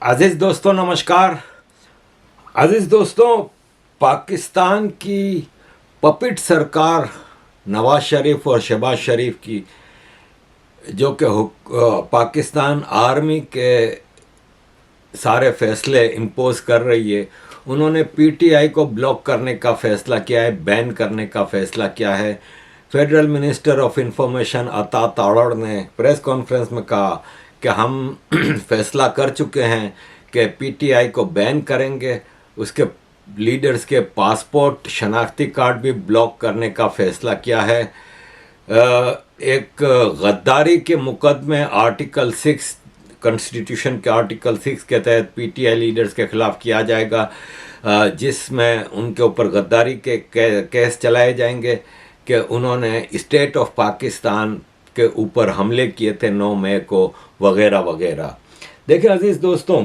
अजीज़ दोस्तों नमस्कार। अजीज़ दोस्तों, पाकिस्तान की पपिट सरकार नवाज शरीफ और शहबाज शरीफ की जो कि पाकिस्तान आर्मी के सारे फैसले इम्पोज कर रही है, उन्होंने पीटीआई को ब्लॉक करने का फ़ैसला किया है, बैन करने का फ़ैसला किया है। फेडरल मिनिस्टर ऑफ इंफॉर्मेशन अता तावड़ ने प्रेस कॉन्फ्रेंस में कहा कि हम फैसला कर चुके हैं कि पीटीआई को बैन करेंगे, उसके लीडर्स के पासपोर्ट शनाख्ती कार्ड भी ब्लॉक करने का फ़ैसला किया है। एक गद्दारी के मुकदमे आर्टिकल 6 कॉन्स्टिट्यूशन के आर्टिकल 6 के तहत पीटीआई लीडर्स के खिलाफ किया जाएगा, जिसमें उनके ऊपर गद्दारी के केस चलाए जाएंगे कि उन्होंने स्टेट ऑफ पाकिस्तान के ऊपर हमले किए थे 9 मई को वगैरह वगैरह। देखिए अजीज़ दोस्तों,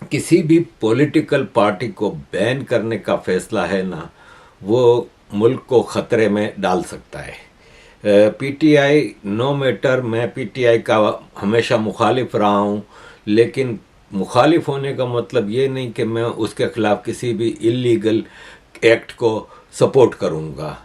किसी भी पॉलिटिकल पार्टी को बैन करने का फैसला है ना, वो मुल्क को ख़तरे में डाल सकता है। पीटीआई नो मैटर, मैं पीटीआई का हमेशा मुखालिफ रहा हूँ, लेकिन मुखालिफ होने का मतलब ये नहीं कि मैं उसके ख़िलाफ़ किसी भी इलीगल एक्ट को सपोर्ट करूँगा।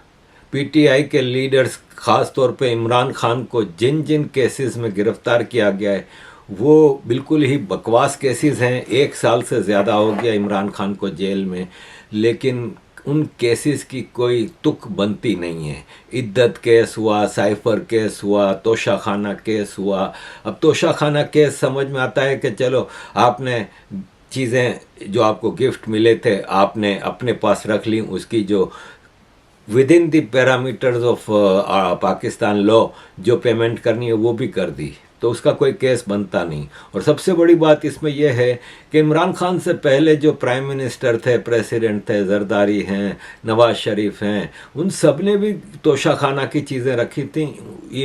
पीटीआई के लीडर्स, ख़ास तौर पे इमरान खान को जिन जिन केसेस में गिरफ़्तार किया गया है वो बिल्कुल ही बकवास केसेस हैं। 1 साल से ज़्यादा हो गया इमरान खान को जेल में, लेकिन उन केसेस की कोई तुक बनती नहीं है। इद्दत केस हुआ, साइफ़र केस हुआ, तोशाखाना केस हुआ। अब तोशाखाना केस समझ में आता है कि चलो आपने चीज़ें जो आपको गिफ्ट मिले थे आपने अपने पास रख ली, उसकी जो with in the parameters of Pakistan law जो पेमेंट करनी है वो भी कर दी, तो उसका कोई केस बनता नहीं। और सबसे बड़ी बात इसमें यह है कि इमरान खान से पहले जो प्राइम मिनिस्टर थे, प्रेसिडेंट थे, जरदारी हैं, नवाज शरीफ हैं, उन सब ने भी तोशाखाना की चीज़ें रखी थी।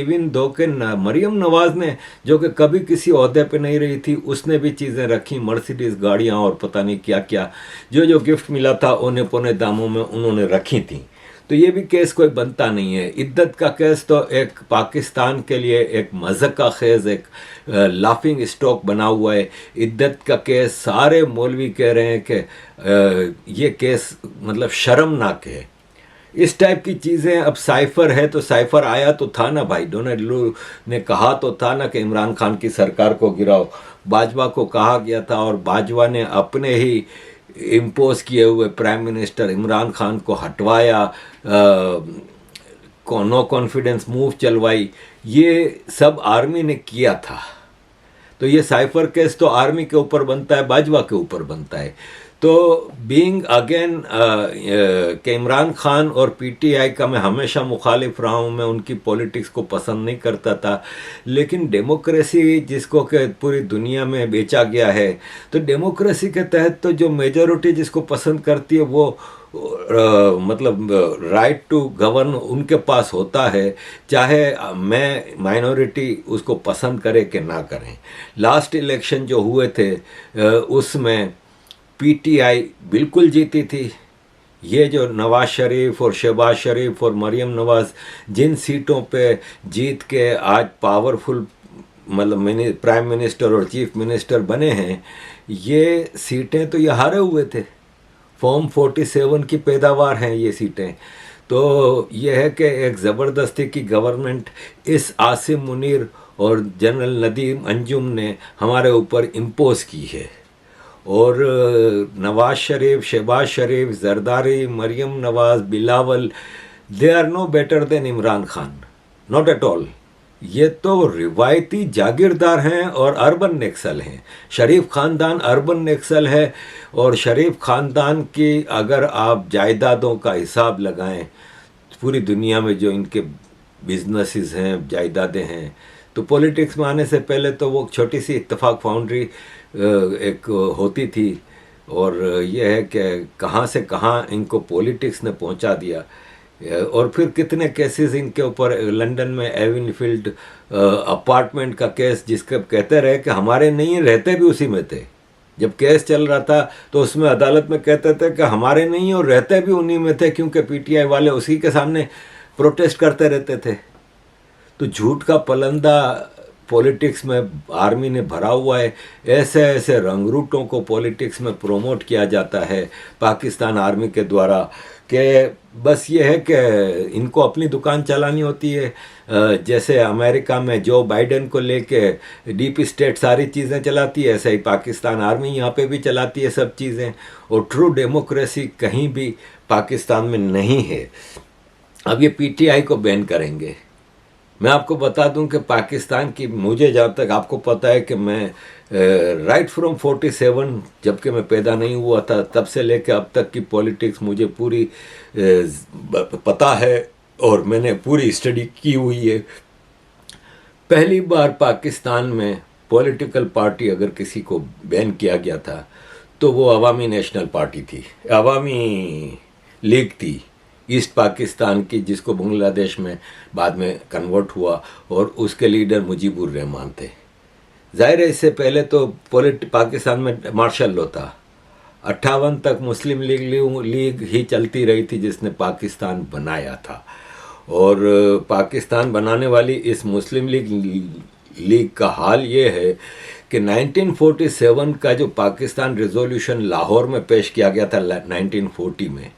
इवन दो कि मरियम नवाज ने, जो कि कभी किसी ओहदे पे नहीं रही थी, उसने भी चीज़ें रखी, मर्सिडीज़ गाड़ियाँ और पता नहीं क्या क्या, जो जो गिफ्ट मिला था औने पौने दामों में उन्होंने रखी थी। तो ये भी केस कोई बनता नहीं है। इद्दत का केस तो एक पाकिस्तान के लिए एक मज़ाक का खेज़, एक लाफिंग स्टॉक बना हुआ है। इद्दत का केस सारे मौलवी कह रहे हैं कि ये केस मतलब शर्मनाक है। इस टाइप की चीज़ें, अब साइफ़र है तो साइफ़र आया तो था ना भाई, डोनाल्ड ने कहा तो था ना कि इमरान खान की सरकार को गिराओ। बाजवा को कहा गया था और बाजवा ने अपने ही इम्पोज किए हुए प्राइम मिनिस्टर इमरान खान को हटवाया, नो कॉन्फिडेंस मूव चलवाई। ये सब आर्मी ने किया था। तो ये साइफ़र केस तो आर्मी के ऊपर बनता है, बाजवा के ऊपर बनता है। तो बीइंग अगेन के इमरान खान और पीटीआई का मैं हमेशा मुखालिफ रहा हूँ, मैं उनकी पॉलिटिक्स को पसंद नहीं करता था, लेकिन डेमोक्रेसी जिसको कि पूरी दुनिया में बेचा गया है, तो डेमोक्रेसी के तहत तो जो मेजॉरिटी जिसको पसंद करती है वो मतलब राइट टू गवर्न उनके पास होता है, चाहे मैं माइनॉरिटी उसको पसंद करे कि ना करें। लास्ट इलेक्शन जो हुए थे उसमें पीटीआई बिल्कुल जीती थी। ये जो नवाज शरीफ और शहबाज शरीफ और मरियम नवाज जिन सीटों पे जीत के आज पावरफुल मतलब प्राइम मिनिस्टर और चीफ मिनिस्टर बने हैं, ये सीटें तो ये हारे हुए थे। फॉर्म 47 की पैदावार हैं ये सीटें। तो ये है कि एक ज़बरदस्ती की गवर्नमेंट इस आसिम मुनीर और जनरल नदीम अंजुम ने हमारे ऊपर इम्पोज की है। और Nawaz Sharif, Shahbaz Sharif, Zardari, Maryam Nawaz, Bilawal, they are no better than Imran Khan, not at all. ये तो रिवायती जागीरदार हैं और अर्बन नेक्सल हैं। शरीफ ख़ानदान अर्बन नेक्सल है, और शरीफ ख़ानदान की अगर आप जायदादों का हिसाब लगाएं, पूरी दुनिया में जो इनके बिजनेसेस हैं, जायदादें हैं, तो पॉलिटिक्स में आने से पहले तो वो छोटी सी इत्तेफाक फाउंड्री एक होती थी, और यह है कि कहाँ से कहाँ इनको पॉलिटिक्स ने पहुंचा दिया। और फिर कितने केसेस इनके ऊपर, लंदन में एविनफील्ड अपार्टमेंट का केस, जिसके कहते रहे कि हमारे नहीं, रहते भी उसी में थे। जब केस चल रहा था तो उसमें अदालत में कहते थे कि हमारे नहीं और रहते भी उन्हीं में थे, क्योंकि पीटीआई वाले उसी के सामने प्रोटेस्ट करते रहते थे। तो झूठ का पलंदा पॉलिटिक्स में आर्मी ने भरा हुआ है, ऐसे ऐसे रंगरूटों को पॉलिटिक्स में प्रोमोट किया जाता है पाकिस्तान आर्मी के द्वारा कि बस ये है कि इनको अपनी दुकान चलानी होती है। जैसे अमेरिका में जो बाइडेन को लेके डीप स्टेट सारी चीज़ें चलाती है, ऐसे ही पाकिस्तान आर्मी यहाँ पे भी चलाती है सब चीज़ें, और ट्रू डेमोक्रेसी कहीं भी पाकिस्तान में नहीं है। अब ये पीटीआई को बैन करेंगे। मैं आपको बता दूं कि पाकिस्तान की, मुझे जहाँ तक आपको पता है कि मैं राइट फ्रॉम 47, जबकि मैं पैदा नहीं हुआ था, तब से लेकर अब तक की पॉलिटिक्स मुझे पूरी पता है और मैंने पूरी स्टडी की हुई है। पहली बार पाकिस्तान में पॉलिटिकल पार्टी अगर किसी को बैन किया गया था तो वो अवामी नेशनल पार्टी थी, अवामी लीग थी ईस्ट पाकिस्तान की, जिसको बांग्लादेश में बाद में कन्वर्ट हुआ, और उसके लीडर मुजीबुर रहमान थे। जाहिर है इससे पहले तो पाकिस्तान में मार्शल लॉ था। 58 तक मुस्लिम लीग ही चलती रही थी जिसने पाकिस्तान बनाया था, और पाकिस्तान बनाने वाली इस मुस्लिम लीग का हाल ये है कि 1947 का जो पाकिस्तान रिजोल्यूशन लाहौर में पेश किया गया था 1940 में,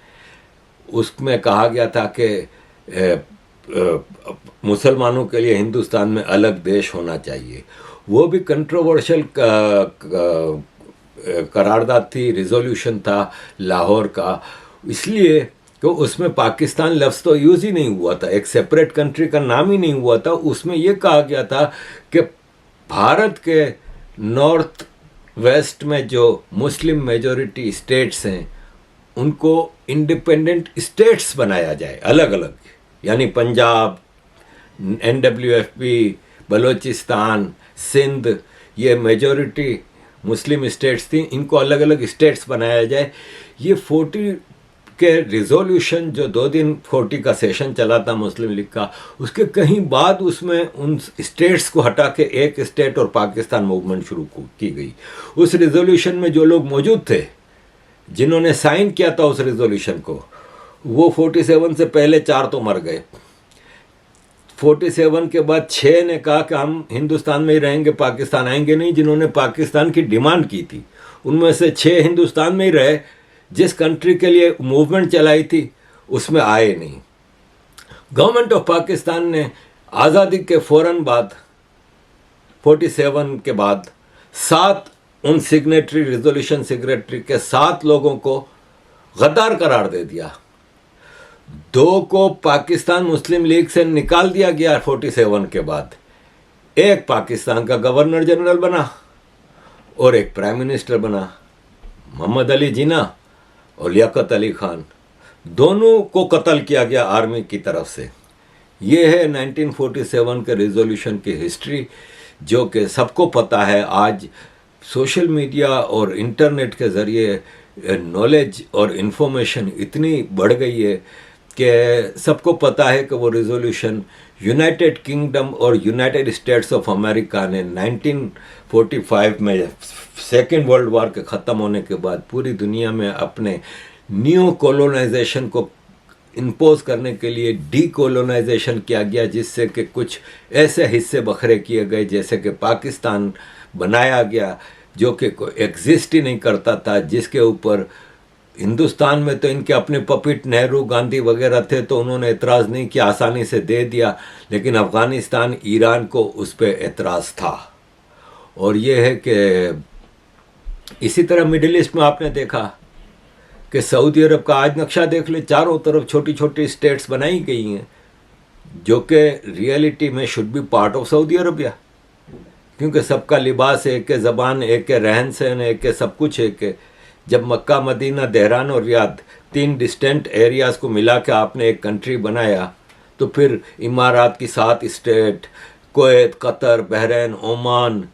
उसमें कहा गया था कि मुसलमानों के लिए हिंदुस्तान में अलग देश होना चाहिए। वो भी कंट्रोवर्शियल करारदाद थी, रिजोल्यूशन था लाहौर का, इसलिए कि उसमें पाकिस्तान लफ्ज़ तो यूज़ ही नहीं हुआ था, एक सेपरेट कंट्री का नाम ही नहीं हुआ था। उसमें ये कहा गया था कि भारत के नॉर्थ वेस्ट में जो मुस्लिम मेजॉरिटी स्टेट्स हैं उनको इंडिपेंडेंट स्टेट्स बनाया जाए अलग अलग, यानी पंजाब, NWFP, बलोचिस्तान, सिंध, ये मेजॉरिटी मुस्लिम स्टेट्स थी, इनको अलग अलग स्टेट्स बनाया जाए। ये 40 के रिजोल्यूशन जो 2 दिन 40 का सेशन चला था मुस्लिम लीग का, उसके कहीं बाद उसमें उन स्टेट्स को हटा के एक स्टेट और पाकिस्तान मूवमेंट शुरू की गई। उस रिजोल्यूशन में जो लोग मौजूद थे, जिन्होंने साइन किया था उस रिजोल्यूशन को, वो 47 से पहले 4 तो मर गए। 47 के बाद 6 ने कहा कि हम हिंदुस्तान में ही रहेंगे, पाकिस्तान आएंगे नहीं, जिन्होंने पाकिस्तान की डिमांड की थी। उनमें से 6 हिंदुस्तान में ही रहे, जिस कंट्री के लिए मूवमेंट चलाई थी उसमें आए नहीं। गवर्नमेंट ऑफ पाकिस्तान ने आज़ादी के फ़ौरन बाद 47 के बाद 7 उन सिग्नेटरी, रिजोल्यूशन सिग्नेटरी के 7 लोगों को गद्दार करार दे दिया। 2 को पाकिस्तान मुस्लिम लीग से निकाल दिया गया 47 के बाद। एक पाकिस्तान का गवर्नर जनरल बना और एक प्राइम मिनिस्टर बना, मोहम्मद अली जिन्ना और लियाकत अली खान। दोनों को कत्ल किया गया आर्मी की तरफ से। ये है 1947 के रिजोल्यूशन की हिस्ट्री, जो कि सबको पता है। आज सोशल मीडिया और इंटरनेट के ज़रिए नॉलेज और इन्फॉर्मेशन इतनी बढ़ गई है कि सबको पता है कि वो रिजोल्यूशन यूनाइटेड किंगडम और यूनाइटेड स्टेट्स ऑफ अमेरिका ने 1945 में सेकेंड वर्ल्ड वॉर के ख़त्म होने के बाद पूरी दुनिया में अपने न्यू कॉलोनाइजेशन को इम्पोज करने के लिए डीकोलोनाइजेशन किया गया, जिससे कि कुछ ऐसे हिस्से बखरे किए गए, जैसे कि पाकिस्तान बनाया गया जो कि एग्जिस्ट ही नहीं करता था, जिसके ऊपर हिंदुस्तान में तो इनके अपने पपिट नेहरू, गांधी वगैरह थे, तो उन्होंने एतराज़ नहीं किया, आसानी से दे दिया। लेकिन अफ़गानिस्तान, ईरान को उस पर एतराज़ था। और ये है कि इसी तरह मिडिल ईस्ट में आपने देखा कि सऊदी अरब का आज नक्शा देख ले, चारों तरफ छोटी छोटी स्टेट्स बनाई गई हैं, जो कि रियलिटी में should be part of Saudi Arabia, क्योंकि सबका लिबास एक है, ज़बान एक है, रहन सहन एक है, सब कुछ एक है। जब मक्का, मदीना, देहरान और रियाद 3 डिस्टेंट एरियाज़ को मिला के आपने एक कंट्री बनाया, तो फिर इमारात की 7 state, Kuwait, Qatar, Bahrain, Oman,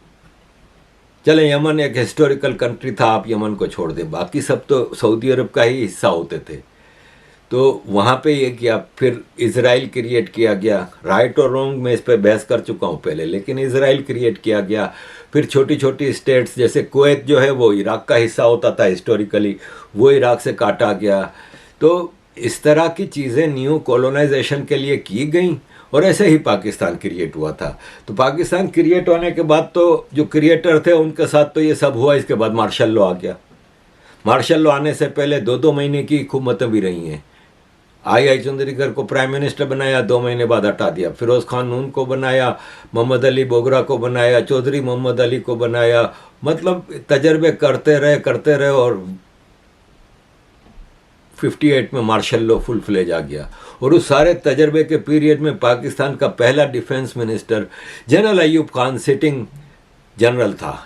चलें यमन एक हिस्टोरिकल कंट्री था, आप यमन को छोड़ दें, बाकी सब तो सऊदी अरब का ही हिस्सा होते थे। तो वहाँ पे ये किया। फिर इज़राइल क्रिएट किया गया। राइट और रॉन्ग मैं इस पर बहस कर चुका हूँ पहले, लेकिन इज़राइल क्रिएट किया गया। फिर छोटी छोटी स्टेट्स, जैसे कुवैत जो है वो इराक़ का हिस्सा होता था हिस्टोरिकली, वो इराक़ से काटा गया। तो इस तरह की चीज़ें न्यू कॉलोनाइजेशन के लिए की गई और ऐसे ही पाकिस्तान क्रिएट हुआ था। तो पाकिस्तान क्रिएट होने के बाद तो जो क्रिएटर थे उनके साथ तो ये सब हुआ, इसके बाद मार्शल लॉ आ गया। मार्शल लॉ आने से पहले 2-2 महीने की हुकूमतें भी रही हैं। आई चंद्रीकर को प्राइम मिनिस्टर बनाया, 2 महीने बाद हटा दिया। फिरोज़ खान नून को बनाया, मोहम्मद अली बोगरा को बनाया, चौधरी मोहम्मद अली को बनाया। मतलब तजर्बे करते रहे और 58 में मार्शल लॉ फुल फ्लेज आ गया। और उस सारे तजर्बे के पीरियड में पाकिस्तान का पहला defence minister general Ayub Khan sitting general था,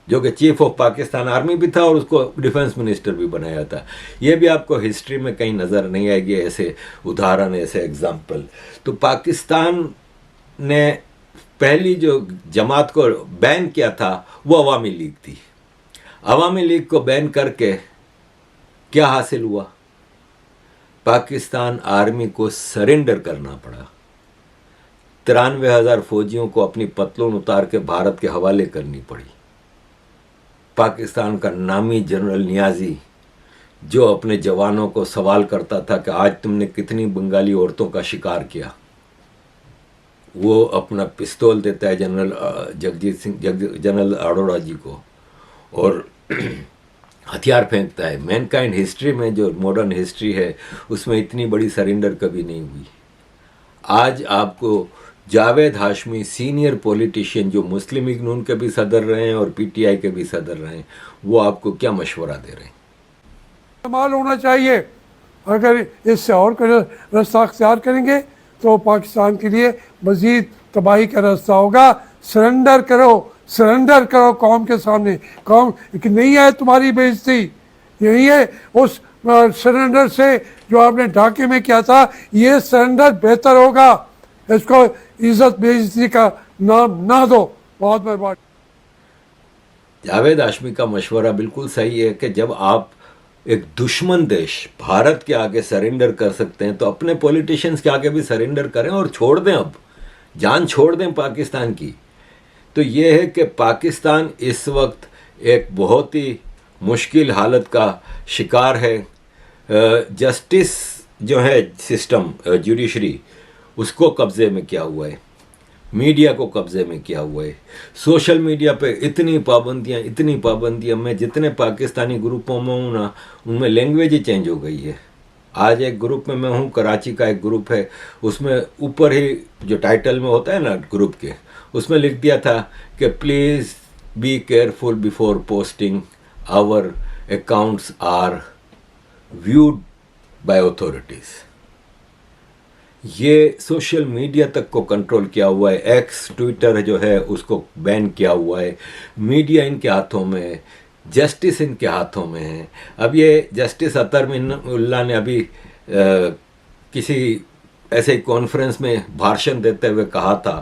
जो कि चीफ ऑफ पाकिस्तान आर्मी भी था और उसको डिफेंस मिनिस्टर भी बनाया था। ये भी आपको हिस्ट्री में कहीं नज़र नहीं आएगी ऐसे उदाहरण, ऐसे एग्जाम्पल। तो पाकिस्तान ने पहली जो जमात को बैन किया था वो अवामी लीग थी। अवामी लीग को बैन करके क्या हासिल हुआ? पाकिस्तान आर्मी को सरेंडर करना पड़ा। 93,000 फौजियों को अपनी पतलून उतार के भारत के हवाले करनी पड़ी। पाकिस्तान का नामी जनरल नियाजी, जो अपने जवानों को सवाल करता था कि आज तुमने कितनी बंगाली औरतों का शिकार किया, वो अपना पिस्तौल देता है जनरल अरोड़ा जी को और हथियार फेंकता है। मैनकाइंड हिस्ट्री में, जो मॉडर्न हिस्ट्री है, उसमें इतनी बड़ी सरेंडर कभी नहीं हुई। आज आपको जावेद हाशमी, सीनियर पॉलिटिशियन जो मुस्लिम लीग नून के भी सदर रहे हैं और पीटीआई के भी सदर रहे हैं, वो आपको क्या मशवरा दे रहे हैं? इस्तेमाल होना चाहिए। अगर इससे और कोई रास्ता अख्तियार करेंगे तो पाकिस्तान के लिए मज़ीद तबाही का रास्ता होगा। सरेंडर करो कौम के सामने। कौम नहीं है तुम्हारी बेइज्जती, यही है उस सरेंडर से जो आपने ढाके में किया था। ये सरेंडर बेहतर होगा, इसको इज्जत बेइज्जती का नाम ना दो। बहुत मेहरबानी। जावेद हाशमी का मशवरा बिल्कुल सही है कि जब आप एक दुश्मन देश भारत के आगे सरेंडर कर सकते हैं तो अपने पॉलिटिशियंस के आगे भी सरेंडर करें और छोड़ दें, अब जान छोड़ दें पाकिस्तान की। तो ये है कि पाकिस्तान इस वक्त एक बहुत ही मुश्किल हालत का शिकार है। जस्टिस जो है सिस्टम, जुडिशरी, उसको कब्ज़े में किया हुआ है, मीडिया को कब्ज़े में किया हुआ है। सोशल मीडिया पे इतनी पाबंदियाँ, मैं जितने पाकिस्तानी ग्रुपों में हूँ ना, उनमें लैंग्वेज ही चेंज हो गई है। आज एक ग्रुप में मैं हूँ, कराची का एक ग्रुप है, उसमें ऊपर ही जो टाइटल में होता है ना ग्रुप के, उसमें लिख दिया था कि please be careful before posting, our accounts are viewed by authorities. ये सोशल मीडिया तक को कंट्रोल किया हुआ है। एक्स ट्विटर जो है उसको बैन किया हुआ है। मीडिया इनके हाथों में है, जस्टिस इनके हाथों में है। अब ये जस्टिस अतर मिन्नतुल्लाह ने अभी किसी ऐसे कॉन्फ्रेंस में भाषण देते हुए कहा था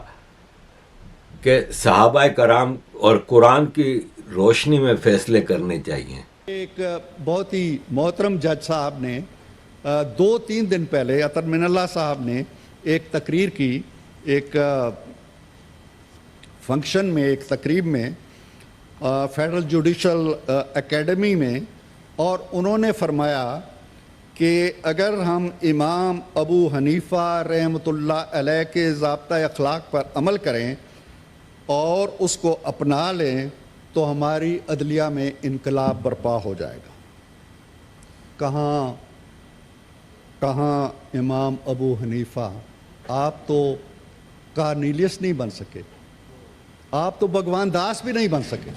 कि सहाबाए कराम और कुरान की रोशनी में फैसले करने चाहिए। एक बहुत ही मोहतरम जज साहब ने 2-3 दिन पहले अतर मिनल्ला साहब ने एक तकरीर की, एक फंक्शन में, एक तकरीब में फेडरल जुडिशल एकेडमी में, और उन्होंने फरमाया कि अगर हम इमाम अबू हनीफ़ा रहमतुल्लाह अलैह के ज़ाब्ता अखलाक पर अमल करें और उसको अपना लें तो हमारी अदलिया में इनकलाब बर्पा हो जाएगा। कहाँ इमाम अबू हनीफ़ा, आप तो कार्नीलियस नहीं बन सके, आप तो भगवान दास भी नहीं बन सके।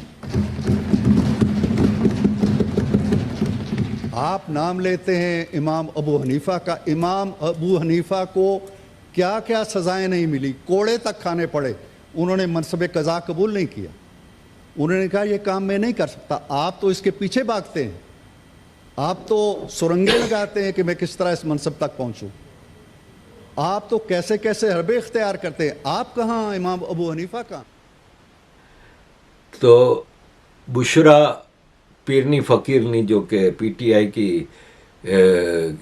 आप नाम लेते हैं इमाम अबू हनीफ़ा का। इमाम अबू हनीफ़ा को क्या क्या सज़ाएं नहीं मिली, कोड़े तक खाने पड़े। उन्होंने मनसब कज़ा कबूल नहीं किया। उन्होंने कहा यह काम मैं नहीं कर सकता। आप तो इसके पीछे भागते हैं, आप तो सुरंगें लगाते हैं कि मैं किस तरह इस मनसब तक पहुंचूं। आप तो कैसे कैसे हरबे इख्तियार करते हैं। आप कहाँ इमाम अबू हनीफ़ा का? तो बुशरा पीरनी फ़कीरनी जो कि पीटीआई की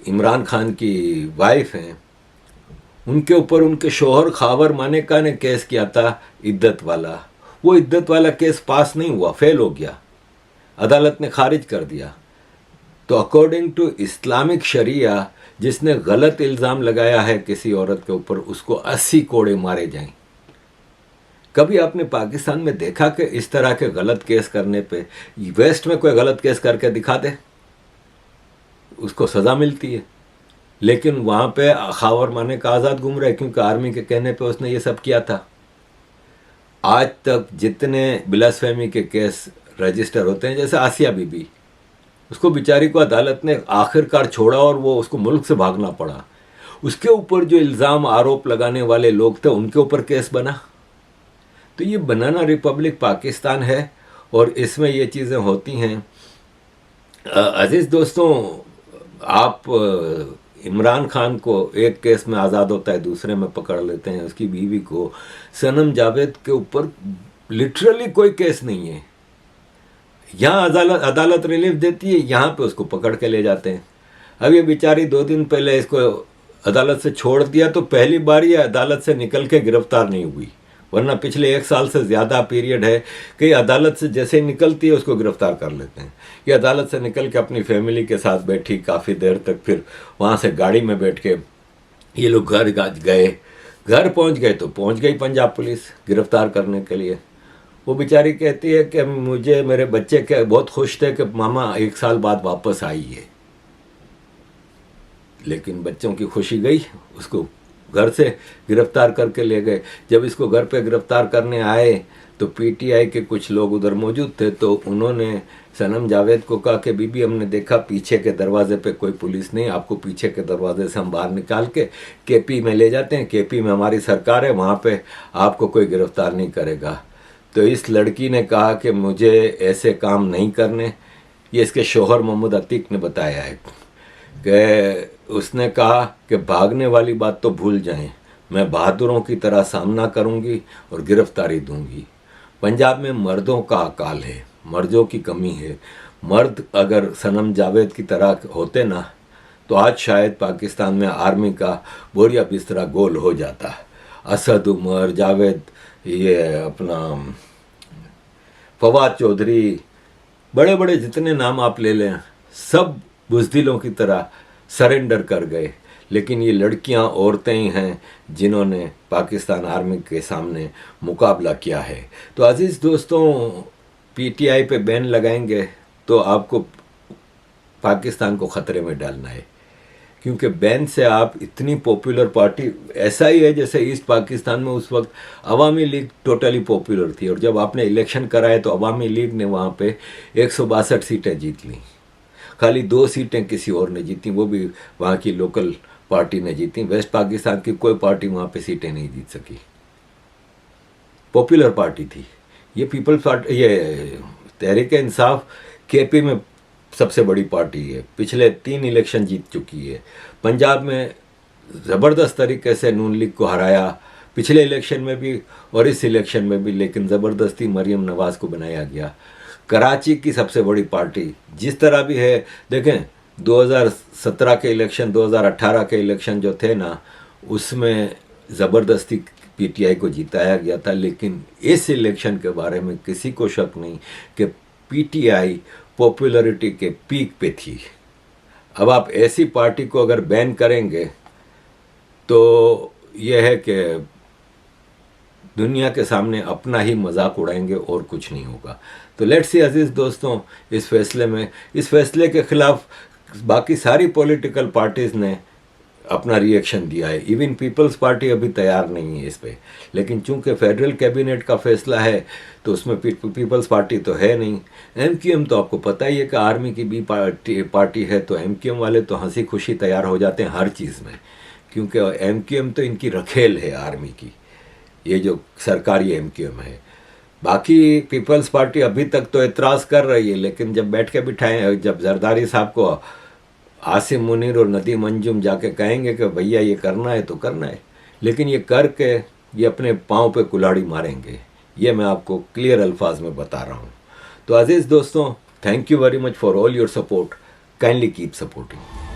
इमरान खान की वाइफ हैं, उनके ऊपर उनके शोहर खावर मानेका ने केस किया था इद्दत वाला। वो इद्दत वाला केस पास नहीं हुआ, फेल हो गया, अदालत ने खारिज कर दिया। तो अकॉर्डिंग टू इस्लामिक शरिया जिसने गलत इल्ज़ाम लगाया है किसी औरत के ऊपर उसको 80 कोड़े मारे जाएं। कभी आपने पाकिस्तान में देखा कि इस तरह के गलत केस करने पे वेस्ट में कोई गलत केस करके दिखा दे, उसको सज़ा मिलती है, लेकिन वहाँ पे खावर माने का आज़ाद घूम रहा है क्योंकि आर्मी के कहने पे उसने ये सब किया था। आज तक जितने ब्लास्फेमी के केस रजिस्टर होते हैं, जैसे आसिया बीबी, उसको बेचारी को अदालत ने आखिरकार छोड़ा और वो उसको मुल्क से भागना पड़ा। उसके ऊपर जो इल्ज़ाम आरोप लगाने वाले लोग थे उनके ऊपर केस बना। तो ये बनाना रिपब्लिक पाकिस्तान है और इसमें ये चीज़ें होती हैं। अजीज़ दोस्तों, आप इमरान खान को एक केस में आज़ाद होता है, दूसरे में पकड़ लेते हैं। उसकी बीवी को, सनम जावेद के ऊपर लिटरली कोई केस नहीं है। यहाँ अदालत रिलीफ देती है, यहाँ पे उसको पकड़ के ले जाते हैं। अब ये बेचारी 2 दिन पहले इसको अदालत से छोड़ दिया तो पहली बार ये अदालत से निकल के गिरफ्तार नहीं हुई, वरना पिछले 1 साल से ज़्यादा पीरियड है कि अदालत से जैसे निकलती है उसको गिरफ्तार कर लेते हैं। ये अदालत से निकल के अपनी फैमिली के साथ बैठी काफ़ी देर तक, फिर वहाँ से गाड़ी में बैठ के ये लोग घर गए। घर पहुँच गए तो पहुँच गई पंजाब पुलिस गिरफ्तार करने के लिए। वो बेचारी कहती है कि मुझे मेरे बच्चे के बहुत खुश थे कि मामा 1 साल बाद वापस आई है, लेकिन बच्चों की खुशी गई, उसको घर से गिरफ्तार करके ले गए। जब इसको घर पे गिरफ्तार करने आए तो पीटीआई के कुछ लोग उधर मौजूद थे, तो उन्होंने सनम जावेद को कहा कि बीबी हमने देखा पीछे के दरवाजे पे कोई पुलिस नहीं, आपको पीछे के दरवाजे से हम बाहर निकाल के केपी में ले जाते हैं, केपी में हमारी सरकार है, वहाँ पे आपको कोई गिरफ्तार नहीं करेगा। तो इस लड़की ने कहा कि मुझे ऐसे काम नहीं करने। ये इसके शोहर मोहम्मद अतीक ने बताया है कि उसने कहा कि भागने वाली बात तो भूल जाएं, मैं बहादुरों की तरह सामना करूंगी और गिरफ्तारी दूंगी। पंजाब में मर्दों का अकाल है, मर्दों की कमी है। मर्द अगर सनम जावेद की तरह होते ना तो आज शायद पाकिस्तान में आर्मी का बोरिया बिस्तरा गोल हो जाता। असद उमर, जावेद, ये अपना फवाद चौधरी, बड़े बड़े जितने नाम आप ले लें, सब बुज़दिलों की तरह सरेंडर कर गए। लेकिन ये लड़कियां, औरतें ही हैं जिन्होंने पाकिस्तान आर्मी के सामने मुकाबला किया है। तो अजीज़ दोस्तों, पीटीआई पे बैन लगाएंगे तो आपको पाकिस्तान को ख़तरे में डालना है, क्योंकि बैन से आप इतनी पॉपुलर पार्टी, ऐसा ही है जैसे ईस्ट पाकिस्तान में उस वक्त अवामी लीग टोटली पॉपुलर थी, और जब आपने इलेक्शन कराए तो अवामी लीग ने वहाँ पे 162 सीटें जीत लीं। खाली 2 सीटें किसी और ने जीती, वो भी वहाँ की लोकल पार्टी ने जीती। वेस्ट पाकिस्तान की कोई पार्टी वहाँ पे सीटें नहीं जीत सकी, पॉपुलर पार्टी थी। ये पीपल्स पार्टी, ये तहरीक इंसाफ केपी में सबसे बड़ी पार्टी है, पिछले 3 इलेक्शन जीत चुकी है। पंजाब में ज़बरदस्त तरीके से नून लीग को हराया, पिछले इलेक्शन में भी और इस इलेक्शन में भी, लेकिन ज़बरदस्ती मरियम नवाज़ को बनाया गया। कराची की सबसे बड़ी पार्टी जिस तरह भी है, देखें 2017 के इलेक्शन, 2018 के इलेक्शन जो थे ना, उसमें ज़बरदस्ती पीटीआई को जिताया गया था। लेकिन इस इलेक्शन के बारे में किसी को शक नहीं कि पीटीआई पॉपुलैरिटी के पीक पे थी। अब आप ऐसी पार्टी को अगर बैन करेंगे तो यह है कि दुनिया के सामने अपना ही मजाक उड़ाएंगे और कुछ नहीं होगा। तो लेट्स सी अजीज़ दोस्तों, इस फैसले के खिलाफ बाकी सारी पॉलिटिकल पार्टीज़ ने अपना रिएक्शन दिया है। इवन पीपल्स पार्टी अभी तैयार नहीं है इस पे, लेकिन चूंकि फेडरल कैबिनेट का फैसला है तो उसमें पीपल्स पार्टी तो है नहीं। एमक्यूएम तो आपको पता ही है कि आर्मी की बी पार्टी है, तो एमक्यूएम वाले तो हंसी खुशी तैयार हो जाते हैं हर चीज़ में, क्योंकि एमक्यूएम तो इनकी रखेल है आर्मी की, ये जो सरकारी एमक्यूएम है। बाकी पीपल्स पार्टी अभी तक तो एतराज़ कर रही है, लेकिन जब बैठ के बिठाएँ, जब जरदारी साहब को आसिम मुनीर और नदीम अंजुम जाके कहेंगे कि भैया ये करना है तो करना है, लेकिन ये करके ये अपने पाँव पे कुल्हाड़ी मारेंगे, ये मैं आपको क्लियर अल्फाज में बता रहा हूँ। तो अजीज़ दोस्तों, thank you very much for all your support, kindly keep supporting.